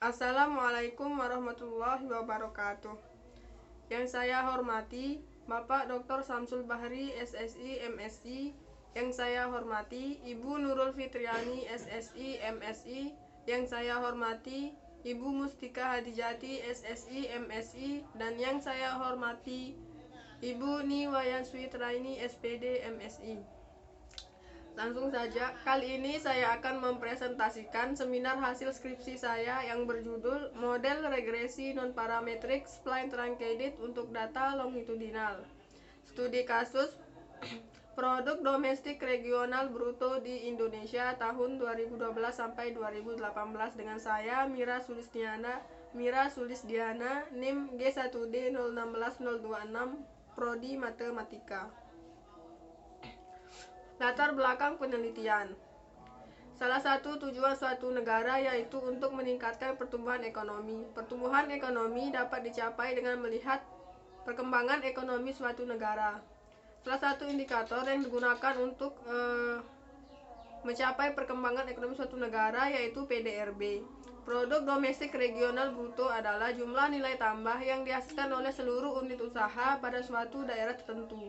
Assalamualaikum warahmatullahi wabarakatuh. Yang saya hormati Bapak Dr. Samsul Bahri, SSI, MSI. Yang saya hormati Ibu Nurul Fitriani, SSI, MSI. Yang saya hormati Ibu Mustika Hadijati, SSI, MSI. Dan yang saya hormati Ibu Niwayan Switraini, SPD, MSI. Langsung saja, kali ini saya akan mempresentasikan seminar hasil skripsi saya yang berjudul Model Regresi Non-Parametric Spline Truncated untuk Data Longitudinal. Studi kasus produk domestik regional bruto di Indonesia tahun 2012 sampai 2018 dengan saya Mira Sulisdiana, NIM G1D 016026, Prodi Matematika. Latar belakang penelitian. Salah satu tujuan suatu negara yaitu untuk meningkatkan pertumbuhan ekonomi. Pertumbuhan ekonomi dapat dicapai dengan melihat perkembangan ekonomi suatu negara. Salah satu indikator yang digunakan untuk mencapai perkembangan ekonomi suatu negara yaitu PDRB. Produk domestik regional bruto adalah jumlah nilai tambah yang dihasilkan oleh seluruh unit usaha pada suatu daerah tertentu.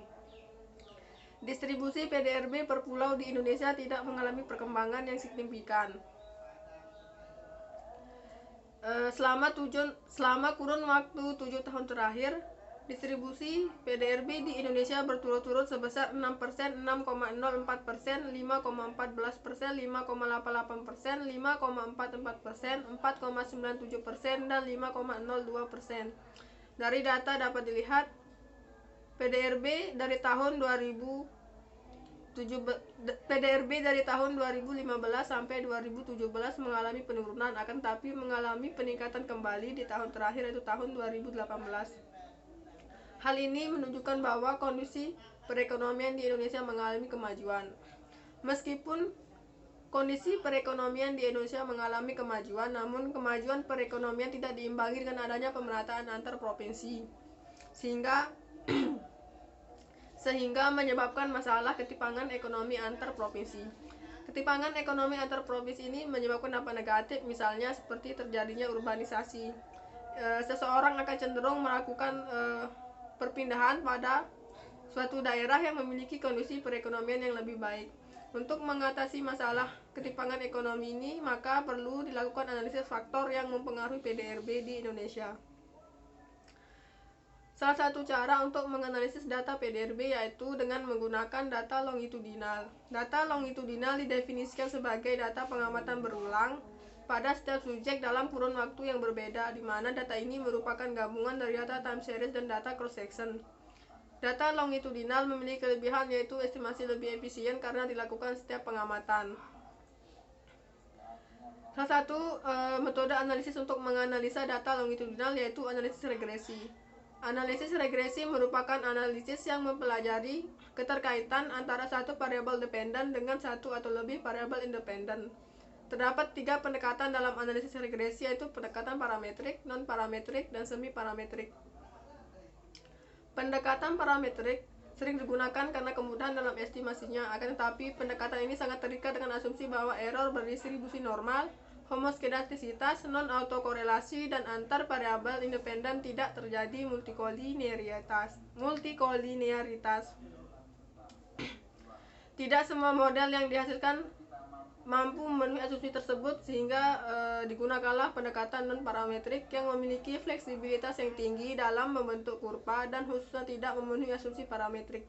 Distribusi PDRB per pulau di Indonesia tidak mengalami perkembangan yang signifikan. Selama kurun waktu 7 tahun terakhir, distribusi PDRB di Indonesia berturut-turut sebesar 6%, 6,04%, 5,14%, 5,88%, 5,44%, 4,97%, dan 5,02%. Dari data dapat dilihat PDRB dari tahun 2015 sampai 2017 mengalami penurunan, akan tetapi mengalami peningkatan kembali di tahun terakhir yaitu tahun 2018. Hal ini menunjukkan bahwa kondisi perekonomian di Indonesia mengalami kemajuan. Meskipun kondisi perekonomian di Indonesia mengalami kemajuan, namun kemajuan perekonomian tidak diimbangi dengan adanya pemerataan antar provinsi, sehingga menyebabkan masalah ketimpangan ekonomi antar provinsi. Ketimpangan ekonomi antar provinsi ini menyebabkan dampak negatif, misalnya seperti terjadinya urbanisasi. Seseorang akan cenderung melakukan perpindahan pada suatu daerah yang memiliki kondisi perekonomian yang lebih baik. Untuk mengatasi masalah ketimpangan ekonomi ini, maka perlu dilakukan analisis faktor yang mempengaruhi PDRB di Indonesia. Salah satu cara untuk menganalisis data PDRB yaitu dengan menggunakan data longitudinal. Data longitudinal didefinisikan sebagai data pengamatan berulang pada setiap subjek dalam kurun waktu yang berbeda, di mana data ini merupakan gabungan dari data time series dan data cross section. Data longitudinal memiliki kelebihan yaitu estimasi lebih efisien karena dilakukan setiap pengamatan. Salah satu metode analisis untuk menganalisa data longitudinal yaitu analisis regresi. Analisis regresi merupakan analisis yang mempelajari keterkaitan antara satu variabel dependen dengan satu atau lebih variabel independen. Terdapat 3 pendekatan dalam analisis regresi, yaitu pendekatan parametrik, non-parametrik, dan semi-parametrik. Pendekatan parametrik sering digunakan karena kemudahan dalam estimasinya, akan tetapi pendekatan ini sangat terikat dengan asumsi bahwa error berdistribusi normal, homoskedastisitas, non-autokorelasi, dan antar variabel independen tidak terjadi multikolinearitas. Tidak semua model yang dihasilkan mampu memenuhi asumsi tersebut, sehingga digunakanlah pendekatan non-parametrik yang memiliki fleksibilitas yang tinggi dalam membentuk kurva dan khususnya tidak memenuhi asumsi parametrik.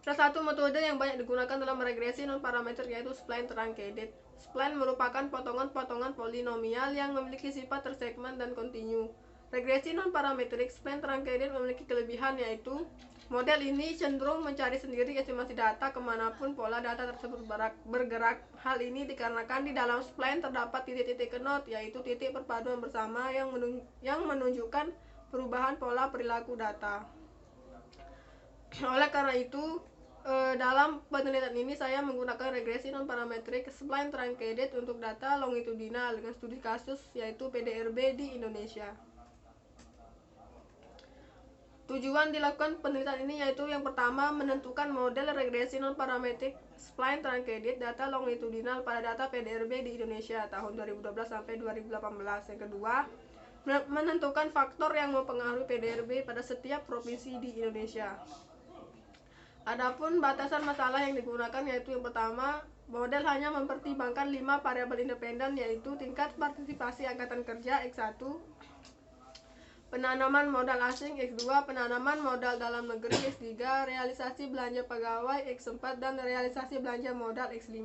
Salah satu metode yang banyak digunakan dalam regresi non-parameter yaitu spline truncated. Spline merupakan potongan-potongan polinomial yang memiliki sifat tersegmen dan kontinu. Regresi non-parametrik spline truncated memiliki kelebihan yaitu model ini cenderung mencari sendiri estimasi data kemanapun pola data tersebut bergerak. Hal ini dikarenakan di dalam spline terdapat titik-titik knot, yaitu titik perpaduan bersama yang menunjukkan perubahan pola perilaku data. Oleh karena itu, dalam penelitian ini saya menggunakan regresi non-parametrik spline truncated untuk data longitudinal dengan studi kasus yaitu PDRB di Indonesia. Tujuan dilakukan penelitian ini yaitu yang pertama, menentukan model regresi non-parametrik spline truncated data longitudinal pada data PDRB di Indonesia tahun 2012 sampai 2018. Yang kedua, menentukan faktor yang mempengaruhi PDRB pada setiap provinsi di Indonesia. Adapun batasan masalah yang digunakan yaitu yang pertama, model hanya mempertimbangkan 5 variabel independen, yaitu tingkat partisipasi angkatan kerja X1, penanaman modal asing X2, penanaman modal dalam negeri X3, realisasi belanja pegawai X4, dan realisasi belanja modal X5.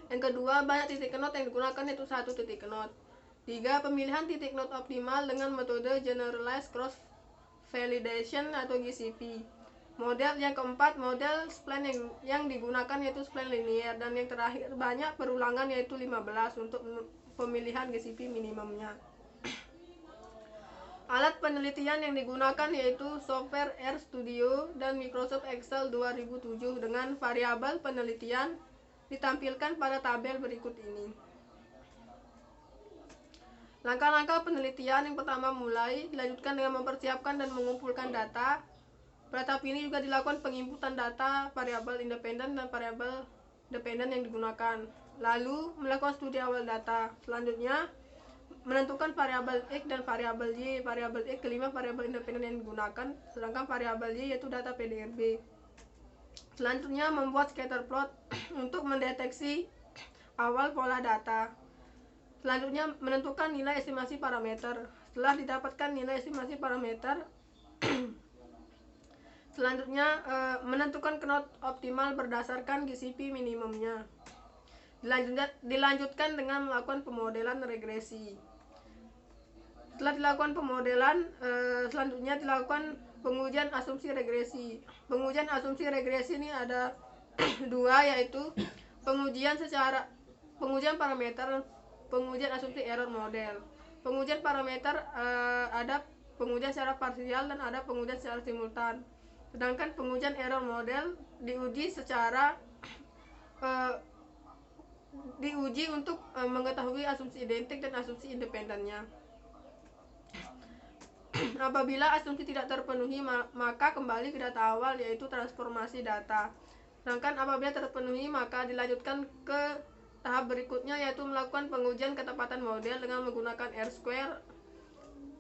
Yang kedua, banyak titik knot yang digunakan yaitu 1 titik knot. 3. Pemilihan titik knot optimal dengan metode Generalized Cross Validation atau GCV. Model yang keempat, model spline yang digunakan yaitu spline linear. Dan yang terakhir, banyak perulangan yaitu 15 untuk pemilihan GCV minimumnya. Alat penelitian yang digunakan yaitu software RStudio dan Microsoft Excel 2007 dengan variabel penelitian ditampilkan pada tabel berikut ini. Langkah-langkah penelitian yang pertama dilanjutkan dengan mempersiapkan dan mengumpulkan data. Pada tahap ini juga dilakukan penginputan data variabel independen dan variabel dependen yang digunakan. Lalu melakukan studi awal data. Selanjutnya menentukan variabel X dan variabel Y. Variabel X kelima variabel independen yang digunakan, sedangkan variabel Y yaitu data PDRB. Selanjutnya membuat scatter plot untuk mendeteksi awal pola data. Selanjutnya menentukan nilai estimasi parameter. Setelah didapatkan nilai estimasi parameter, selanjutnya menentukan knot optimal berdasarkan GCV minimumnya. Dilanjutkan dengan melakukan pemodelan regresi. Setelah dilakukan pemodelan, selanjutnya dilakukan pengujian asumsi regresi. Pengujian asumsi regresi ini ada dua, yaitu pengujian parameter, pengujian asumsi error model. Pengujian parameter ada pengujian secara parsial dan ada pengujian secara simultan. Sedangkan pengujian error model diuji untuk mengetahui asumsi identik dan asumsi independennya. Apabila asumsi tidak terpenuhi, maka kembali ke data awal yaitu transformasi data. Sedangkan apabila terpenuhi, maka dilanjutkan ke tahap berikutnya yaitu melakukan pengujian ketepatan model dengan menggunakan R-square,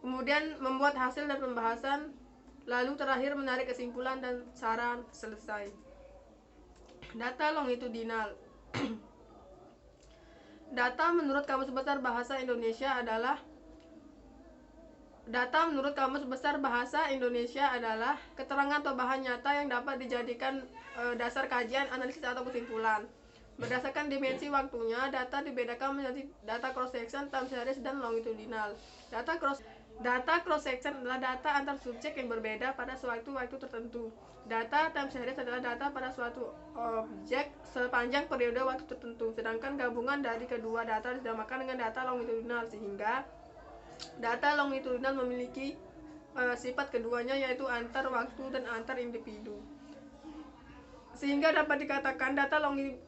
kemudian membuat hasil dan pembahasan, lalu terakhir menarik kesimpulan dan saran. Selesai. Data longitudinal. Data menurut Kamus Besar Bahasa Indonesia adalah keterangan atau bahan nyata yang dapat dijadikan dasar kajian, analisis atau kesimpulan. Berdasarkan dimensi waktunya, data dibedakan menjadi data cross-section, time series, dan longitudinal. Data cross-section adalah data antar subjek yang berbeda pada suatu waktu tertentu. Data time series adalah data pada suatu objek sepanjang periode waktu tertentu. Sedangkan gabungan dari kedua data dinamakan dengan data longitudinal, sehingga data longitudinal memiliki sifat keduanya yaitu antar waktu dan antar individu. Sehingga dapat dikatakan data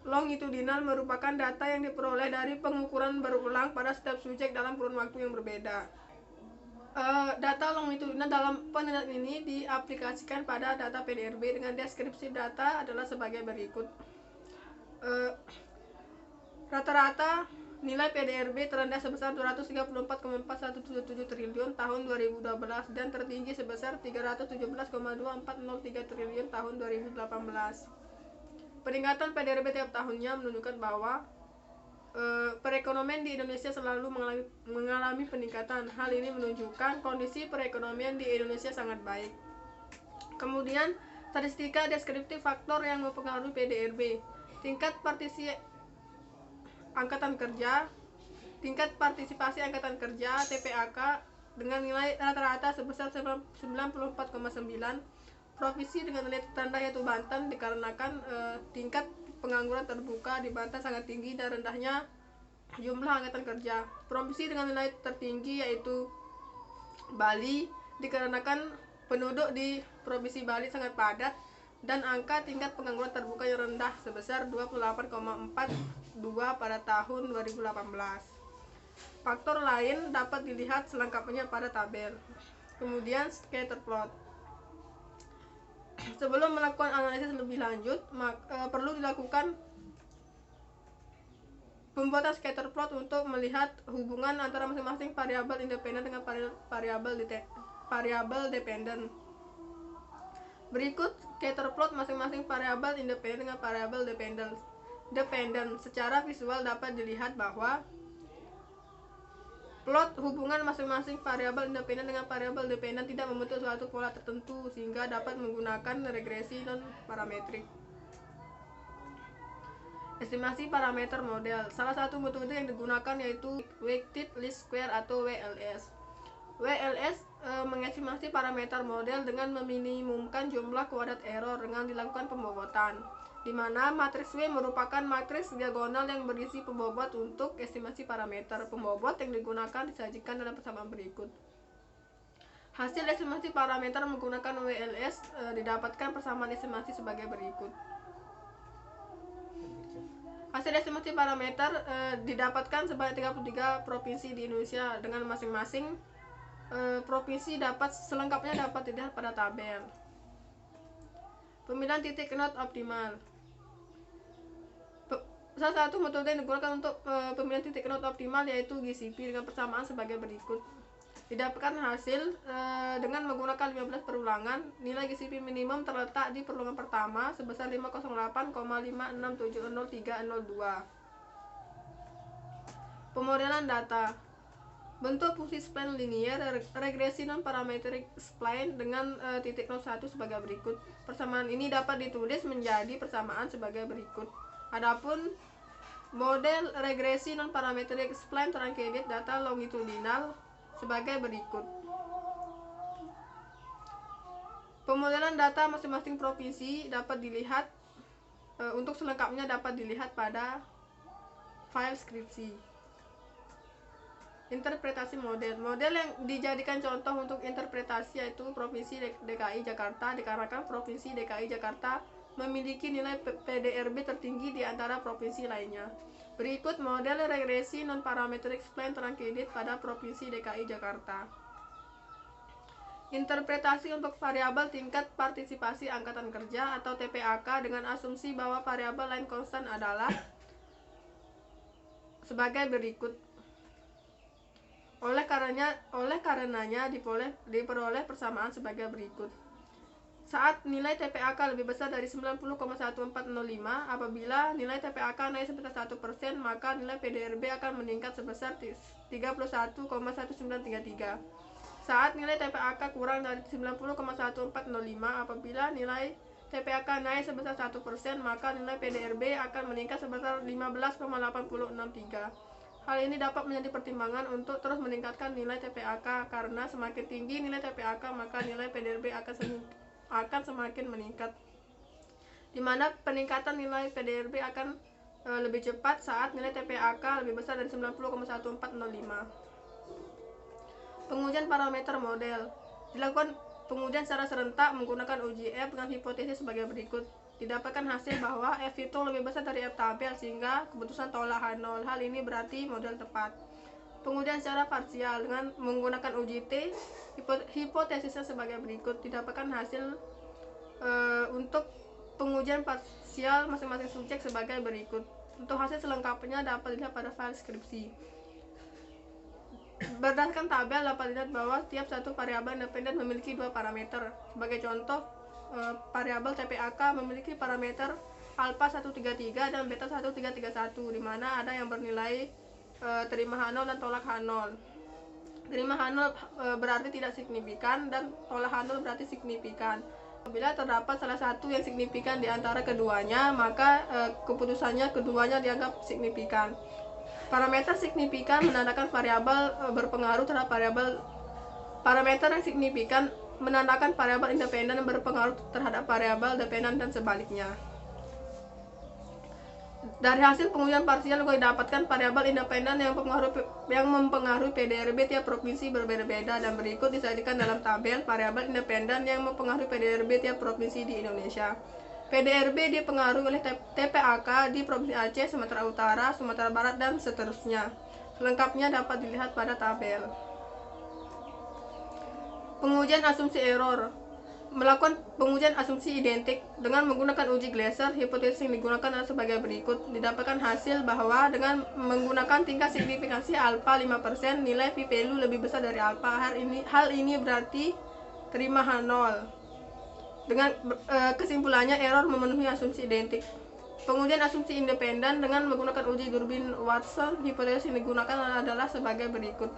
longitudinal merupakan data yang diperoleh dari pengukuran berulang pada setiap subjek dalam kurun waktu yang berbeda. Data longitudinal dalam penelitian ini diaplikasikan pada data PDRB dengan deskripsi data adalah sebagai berikut. Rata-rata nilai PDRB terendah sebesar 234,4177 triliun tahun 2012 dan tertinggi sebesar 317,2403 triliun tahun 2018. Peningkatan PDRB tiap tahunnya menunjukkan bahwa perekonomian di Indonesia selalu mengalami peningkatan. Hal ini menunjukkan kondisi perekonomian di Indonesia sangat baik. Kemudian, statistika deskriptif faktor yang mempengaruhi PDRB. Tingkat partisipasi angkatan kerja TPAK dengan nilai rata-rata sebesar 94,9. Provinsi dengan nilai terendah yaitu Banten, dikarenakan tingkat pengangguran terbuka di Banten sangat tinggi dan rendahnya jumlah angkatan kerja. Provinsi dengan nilai tertinggi yaitu Bali, dikarenakan penduduk di Provinsi Bali sangat padat dan angka tingkat pengangguran terbuka yang rendah sebesar 28,42 pada tahun 2018. Faktor lain dapat dilihat selengkapnya pada tabel. Kemudian scatter plot. Sebelum melakukan analisis lebih lanjut, perlu dilakukan pembuatan scatter plot untuk melihat hubungan antara masing-masing variabel independen dengan variabel dependen. Berikut scatter plot masing-masing variabel independen dengan variabel dependen. Secara visual dapat dilihat bahwa plot hubungan masing-masing variabel independen dengan variabel dependen tidak membentuk suatu pola tertentu, sehingga dapat menggunakan regresi non-parametrik. Estimasi parameter model. Salah satu metode yang digunakan yaitu Weighted Least Square atau WLS. WLS mengestimasi parameter model dengan meminimumkan jumlah kuadrat error dengan dilakukan pembobotan, di mana matriks W merupakan matriks diagonal yang berisi pembobot untuk estimasi parameter. Pembobot yang digunakan disajikan dalam persamaan berikut. Hasil estimasi parameter menggunakan WLS didapatkan persamaan estimasi sebagai berikut. Hasil estimasi parameter didapatkan sebanyak 33 provinsi di Indonesia, dengan masing-masing provinsi selengkapnya dapat dilihat pada tabel. Pemilihan titik node optimal. Salah satu metode yang digunakan untuk pemilihan titik node optimal yaitu GCP dengan persamaan sebagai berikut. Didapatkan hasil dengan menggunakan 15 perulangan. Nilai GCP minimum terletak di perulungan pertama sebesar 508,56700302. Pemodelan data. Bentuk fungsi spline linier regresi non-parametric spline dengan titik node 1 sebagai berikut. Persamaan ini dapat ditulis menjadi persamaan sebagai berikut. Adapun model regresi non-parametric spline truncated data longitudinal sebagai berikut. Pemodelan data masing-masing provinsi dapat dilihat untuk selengkapnya dapat dilihat pada file skripsi. Interpretasi model. Model yang dijadikan contoh untuk interpretasi yaitu Provinsi DKI Jakarta, dikarenakan Provinsi DKI Jakarta memiliki nilai PDRB tertinggi di antara provinsi lainnya. Berikut model regresi non-parametric spline truncated pada Provinsi DKI Jakarta. Interpretasi untuk variabel tingkat partisipasi angkatan kerja atau TPAK dengan asumsi bahwa variabel line constant adalah sebagai berikut. Oleh karenanya diperoleh persamaan sebagai berikut. Saat nilai TPAK lebih besar dari 90,1405, apabila nilai TPAK naik sebesar 1%, maka nilai PDRB akan meningkat sebesar 31,1933. Saat nilai TPAK kurang dari 90,1405, apabila nilai TPAK naik sebesar 1%, maka nilai PDRB akan meningkat sebesar 15,8063. Hal ini dapat menjadi pertimbangan untuk terus meningkatkan nilai TPAK, karena semakin tinggi nilai TPAK maka nilai PDRB akan semakin meningkat, di mana peningkatan nilai PDRB akan lebih cepat saat nilai TPAK lebih besar dari 90,1405. Pengujian parameter model. Dilakukan pengujian secara serentak menggunakan uji F dengan hipotesis sebagai berikut. Didapatkan hasil bahwa F itu lebih besar dari F tabel, sehingga keputusan tolak H0. Hal ini berarti model tepat. Pengujian secara parsial dengan menggunakan uji T, hipotesisnya sebagai berikut. Didapatkan hasil untuk pengujian parsial masing-masing subjek sebagai berikut. Untuk hasil selengkapnya dapat dilihat pada file skripsi. Berdasarkan tabel dapat dilihat bahwa setiap satu variabel independen memiliki dua parameter. Sebagai contoh, variabel TPAK memiliki parameter alpha 133 dan beta 1331, di mana ada yang bernilai terima H0 dan tolak H0. Terima H0 berarti tidak signifikan dan tolak H0 berarti signifikan. Apabila terdapat salah satu yang signifikan di antara keduanya, maka keputusannya keduanya dianggap signifikan. Parameter signifikan menandakan variabel berpengaruh terhadap variabel. Parameter yang signifikan menandakan variabel independen yang berpengaruh terhadap variabel dependen dan sebaliknya. Dari hasil pengujian parsial juga didapatkan variabel independen yang mempengaruhi PDRB tiap provinsi berbeda-beda, dan berikut disajikan dalam tabel variabel independen yang mempengaruhi PDRB tiap provinsi di Indonesia. PDRB dipengaruhi oleh TPAK di Provinsi Aceh, Sumatera Utara, Sumatera Barat, dan seterusnya. Selengkapnya dapat dilihat pada tabel. Pengujian asumsi error. melakukan pengujian asumsi identik dengan menggunakan uji Glaser. Hipotesis yang digunakan adalah sebagai berikut. Didapatkan hasil bahwa dengan menggunakan tingkat signifikansi alfa 5%, nilai p-value lebih besar dari alfa. Hal ini berarti terima H0. Dengan kesimpulannya error memenuhi asumsi identik. Pengujian asumsi independen dengan menggunakan uji durbin Watson. Hipotesis yang digunakan adalah sebagai berikut.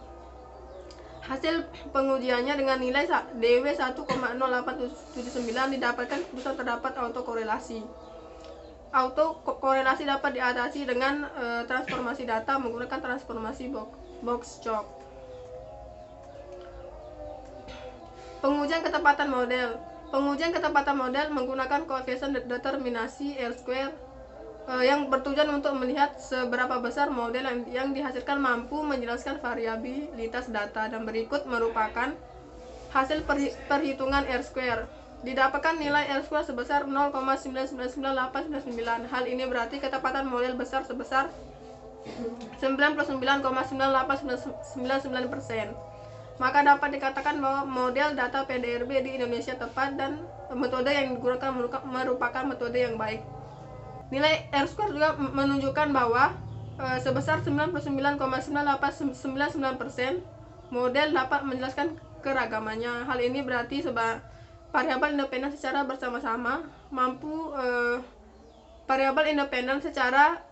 Hasil pengujiannya dengan nilai DW 1,0879 didapatkan keputusan terdapat autokorelasi. Autokorelasi dapat diatasi dengan transformasi data menggunakan transformasi Box-Chop. Pengujian ketepatan model. Pengujian ketepatan model menggunakan koefisien determinasi R-square yang bertujuan untuk melihat seberapa besar model yang dihasilkan mampu menjelaskan variabilitas data, dan berikut merupakan hasil perhitungan R-square. Didapatkan nilai R-square sebesar 0,9999899. Hal ini berarti ketepatan model besar sebesar 99,98999%. Maka dapat dikatakan bahwa model data PDRB di Indonesia tepat dan metode yang digunakan merupakan metode yang baik. Nilai R-square juga menunjukkan bahwa sebesar 99,98999% model dapat menjelaskan keragamannya. Hal ini berarti variabel independen secara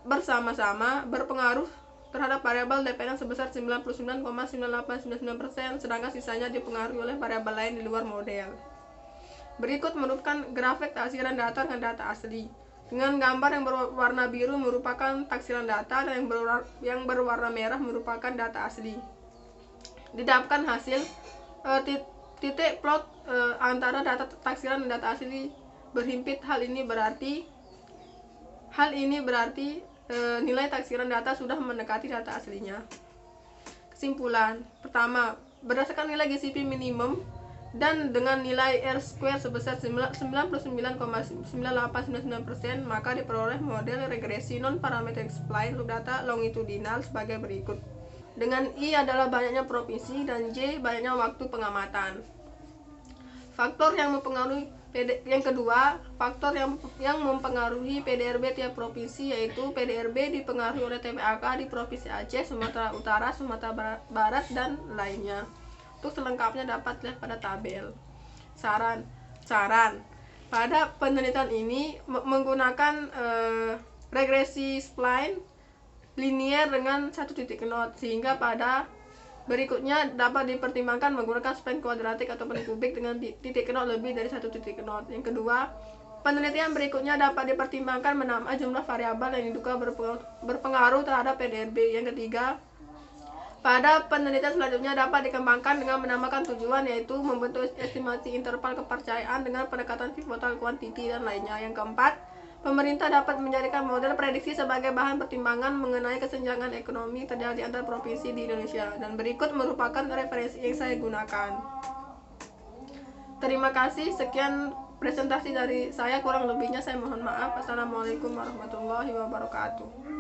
bersama-sama berpengaruh terhadap variabel dependen sebesar 99,98999%, sedangkan sisanya dipengaruhi oleh variabel lain di luar model. Berikut merupakan grafik taksiran data dengan data asli. Dengan gambar yang berwarna biru merupakan taksiran data dan yang berwarna merah merupakan data asli. Didapatkan hasil titik plot antara data taksiran dan data asli berhimpit. Hal ini berarti nilai taksiran data sudah mendekati data aslinya. Kesimpulan pertama, berdasarkan nilai GCP minimum dan dengan nilai R-square sebesar 99,98999%, maka diperoleh model regresi non-parametric spline untuk data longitudinal sebagai berikut. Dengan I adalah banyaknya provinsi dan J banyaknya waktu pengamatan. Faktor yang mempengaruhi faktor yang mempengaruhi PDRB tiap provinsi yaitu PDRB dipengaruhi oleh TPAK di Provinsi Aceh, Sumatera Utara, Sumatera Barat, dan lainnya. Untuk selengkapnya dapat lihat pada tabel. Saran pada penelitian ini menggunakan regresi spline linier dengan 1 titik node, sehingga pada berikutnya dapat dipertimbangkan menggunakan spline kuadratik ataupun kubik dengan titik node lebih dari 1 titik node. Yang kedua, penelitian berikutnya dapat dipertimbangkan menambah jumlah variabel yang diduga berpengaruh terhadap PDRB. Yang ketiga, pada penelitian selanjutnya dapat dikembangkan dengan menambahkan tujuan, yaitu membentuk estimasi interval kepercayaan dengan pendekatan pivotal quantity dan lainnya. Yang keempat, pemerintah dapat menjadikan model prediksi sebagai bahan pertimbangan mengenai kesenjangan ekonomi terjadi antar provinsi di Indonesia. Dan berikut merupakan referensi yang saya gunakan. Terima kasih, sekian presentasi dari saya, kurang lebihnya saya mohon maaf. Assalamualaikum warahmatullahi wabarakatuh.